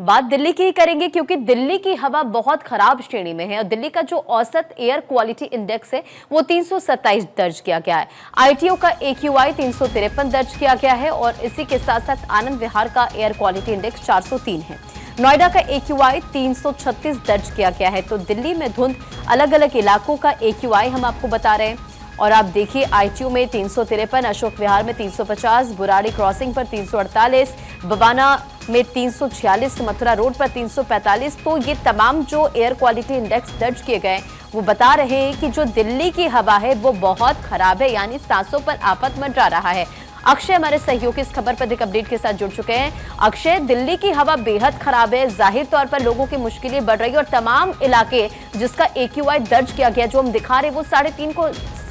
बात दिल्ली की ही करेंगे क्योंकि दिल्ली की हवा बहुत खराब श्रेणी में है और दिल्ली का जो औसत एयर क्वालिटी इंडेक्स है वो 327 दर्ज किया गया है। आईटीओ का AQI 353 दर्ज किया गया है और इसी के साथ साथ आनंद विहार का एयर क्वालिटी इंडेक्स 403 है। नोएडा का AQI 336 दर्ज किया गया है। तो दिल्ली में धुंध, अलग अलग इलाकों का AQI हम आपको बता रहे हैं। और आप देखिए आईटीयू में 353, अशोक विहार में 350, बुराड़ी क्रॉसिंग पर 348, बबाना में 346, मथुरा रोड पर 345। तो ये तमाम जो एयर क्वालिटी इंडेक्स दर्ज किए गए वो बता रहे हैं कि जो दिल्ली की हवा है वो बहुत खराब है, यानी सांसों पर आफत मंडरा रहा है। अक्षय हमारे सहयोगी इस खबर पर अधिक अपडेट के साथ जुड़ चुके हैं। अक्षय, दिल्ली की हवा बेहद खराब है, जाहिर तौर पर लोगों की मुश्किलें बढ़ रही है और तमाम इलाके जिसका AQI दर्ज किया गया जो हम दिखा रहे वो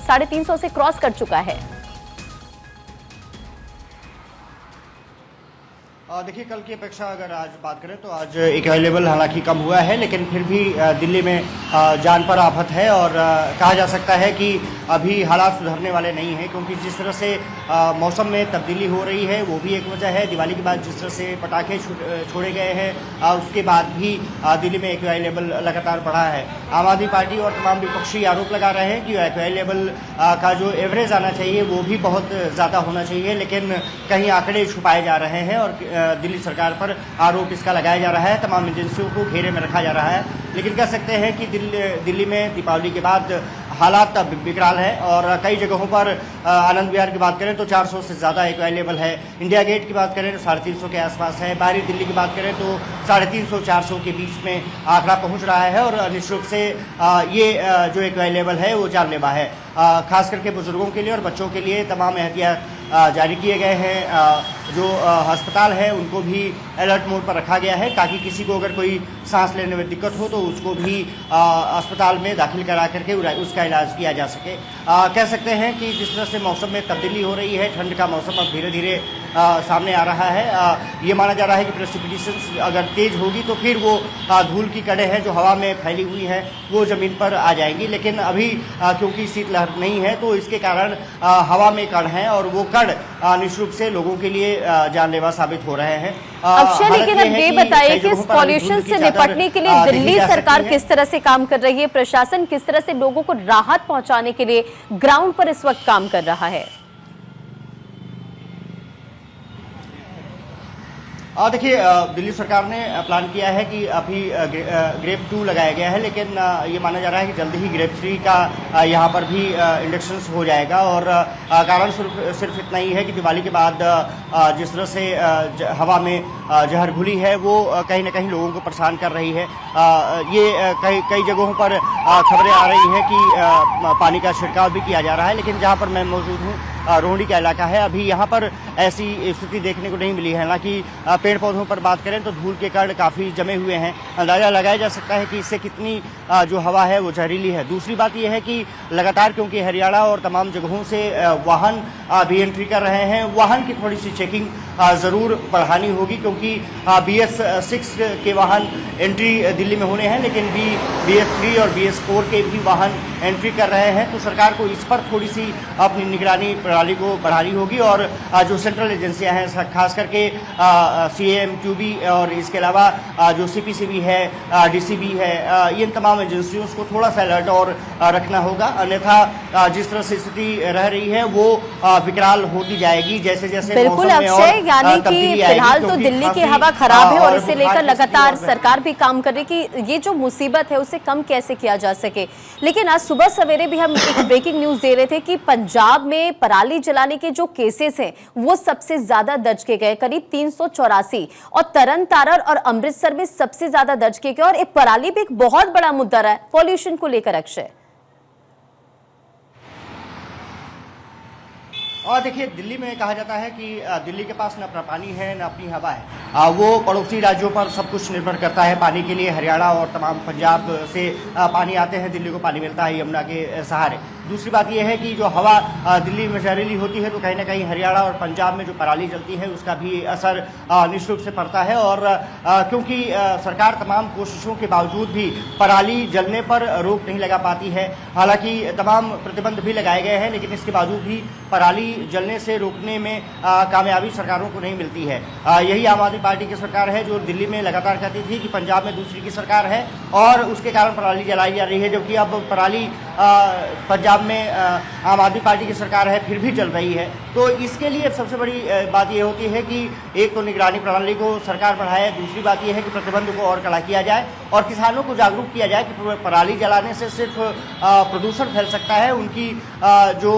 350 से क्रॉस कर चुका है। देखिए, कल की अपेक्षा अगर आज बात करें तो आज AQI लेवल हालांकि कम हुआ है, लेकिन फिर भी दिल्ली में जान पर आफत है और कहा जा सकता है कि अभी हालात सुधरने वाले नहीं हैं, क्योंकि जिस तरह से मौसम में तब्दीली हो रही है वो भी एक वजह है। दिवाली के बाद जिस तरह से पटाखे छोड़े गए हैं उसके बाद भी दिल्ली में AQI लेवल लगातार बढ़ा है। आम आदमी पार्टी और तमाम विपक्षी आरोप लगा रहे हैं कि AQI लेवल का जो एवरेज आना चाहिए वो भी बहुत ज़्यादा होना चाहिए, लेकिन कहीं आंकड़े छुपाए जा रहे हैं और दिल्ली सरकार पर आरोप इसका लगाया जा रहा है। तमाम एजेंसियों को घेरे में रखा जा रहा है, लेकिन कह सकते हैं कि दिल्ली में दीपावली के बाद हालात विकराल है और कई जगहों पर आनंद विहार की बात करें तो 400 से ज़्यादा AQI लेवल है। इंडिया गेट की बात करें तो 350 के आसपास है। बाहरी दिल्ली की बात करें तो 350-400 के बीच में आंकड़ा पहुंच रहा है और निश्चित रूप से ये जो AQI लेवल है वो जानलेवा है। खास करके बुजुर्गों के लिए और बच्चों के लिए तमाम एहतियात जारी किए गए हैं। जो अस्पताल है उनको भी अलर्ट मोड पर रखा गया है ताकि किसी को अगर कोई सांस लेने में दिक्कत हो तो उसको भी अस्पताल में दाखिल करा करके उसका इलाज किया जा सके। कह सकते हैं कि जिस तरह से मौसम में तब्दीली हो रही है, ठंड का मौसम अब धीरे धीरे सामने आ रहा है। ये माना जा रहा है कि प्रेसिपिटेशन अगर तेज होगी तो फिर वो धूल की कड़े हैं जो हवा में फैली हुई हैं वो ज़मीन पर आ जाएंगी, लेकिन अभी क्योंकि शीतलहर नहीं है तो इसके कारण हवा में कण हैं और वो कण निश्चित रूप से लोगों के लिए जानलेवा साबित हो रहे हैं। अक्षय, लेकिन अब ये बताइए कि इस पॉल्यूशन से निपटने के लिए दिल्ली सरकार किस तरह से काम कर रही है, प्रशासन किस तरह से लोगों को राहत पहुंचाने के लिए ग्राउंड पर इस वक्त काम कर रहा है? देखिए, दिल्ली सरकार ने प्लान किया है कि अभी ग्रेप 2 लगाया गया है, लेकिन ये माना जा रहा है कि जल्दी ही ग्रेप 3 का यहाँ पर भी इंडक्शंस हो जाएगा। और कारण सिर्फ इतना ही है कि दिवाली के बाद जिस तरह से हवा में जहर घुली है वो कहीं ना कहीं लोगों को परेशान कर रही है। ये कई जगहों पर खबरें आ रही हैं कि पानी का छिड़काव भी किया जा रहा है, लेकिन जहाँ पर मैं मौजूद हूँ रोहिणी का इलाका है, अभी यहाँ पर ऐसी स्थिति देखने को नहीं मिली है। हालांकि पेड़ पौधों पर बात करें तो धूल के कण काफ़ी जमे हुए हैं। अंदाज़ा लगाया जा सकता है कि इससे कितनी जो हवा है वो जहरीली है। दूसरी बात यह है कि लगातार क्योंकि हरियाणा और तमाम जगहों से वाहन भी एंट्री कर रहे हैं, वाहन की थोड़ी सी चेकिंग ज़रूर बढ़ानी होगी, क्योंकि BS6 के वाहन एंट्री दिल्ली में होने हैं, लेकिन BS3 और BS4 के भी वाहन एंट्री कर रहे हैं। तो सरकार को इस पर थोड़ी सी अपनी निगरानी प्रणाली को बढ़ानी होगी और जो सेंट्रल एजेंसियां हैं, खास करके CAMQB और इसके अलावा जो CPCB है, DCB है, इन तमाम एजेंसियों को थोड़ा सा अलर्ट और रखना होगा। अन्यथा जिस तरह से स्थिति रह रही है वो विकराल होती जाएगी जैसे जैसे बिल्कुल अक्षय, यानी कि फिलहाल तो दिल्ली की हवा खराब है और इसे लेकर लगातार सरकार भी काम कर रही है कि ये जो मुसीबत है उसे कम कैसे किया जा सके। लेकिन आज सुबह सवेरे भी हम एक ब्रेकिंग न्यूज दे रहे थे कि पंजाब में पराली जलाने के जो केसेस हैं वो सबसे ज्यादा दर्ज किए गए, करीब 384, और तरन तारण और अमृतसर में सबसे ज्यादा दर्ज किए गए। और एक पराली भी एक बहुत बड़ा मुद्दा रहा है पॉल्यूशन को लेकर। अक्षय, और देखिए, दिल्ली में कहा जाता है कि दिल्ली के पास न अपना पानी है न अपनी हवा है। वो पड़ोसी राज्यों पर सब कुछ निर्भर करता है पानी के लिए। हरियाणा और तमाम पंजाब से पानी आते हैं, दिल्ली को पानी मिलता है यमुना के सहारे। दूसरी बात यह है कि जो हवा दिल्ली में जहरीली होती है तो कहीं ना कहीं हरियाणा और पंजाब में जो पराली जलती है उसका भी असर निश्चित रूप से पड़ता है। और क्योंकि सरकार तमाम कोशिशों के बावजूद भी पराली जलने पर रोक नहीं लगा पाती है, हालांकि तमाम प्रतिबंध भी लगाए गए हैं, लेकिन इसके बावजूद भी पराली जलने से रोकने में कामयाबी सरकारों को नहीं मिलती है। यही आम आदमी पार्टी की सरकार है जो दिल्ली में लगातार कहती थी कि पंजाब में दूसरी की सरकार है और उसके कारण पराली जलाई जा रही है, जबकि अब पराली पंजाब में आम आदमी पार्टी की सरकार है फिर भी जल रही है। तो इसके लिए सबसे बड़ी बात यह होती है कि एक तो निगरानी प्रणाली को सरकार बढ़ाए, दूसरी बात यह है कि प्रतिबंध को और कड़ा किया जाए और किसानों को जागरूक किया जाए कि पराली जलाने से सिर्फ प्रदूषण फैल सकता है, उनकी जो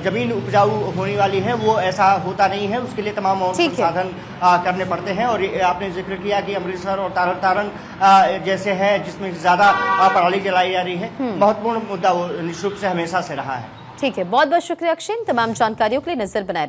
जमीन उपजाऊ होने वाली है वो ऐसा होता नहीं है, उसके लिए तमाम और संसाधन करने पड़ते हैं। और आपने जिक्र किया कि अमृतसर और तारण जैसे है जिसमें ज़्यादा पराली जलाई जा रही है, महत्वपूर्ण मुद्दा वो निश्चित रूप से हमेशा से रहा है। ठीक है, बहुत बहुत शुक्रिया अक्षय, तमाम जानकारियों के लिए नजर बनाए।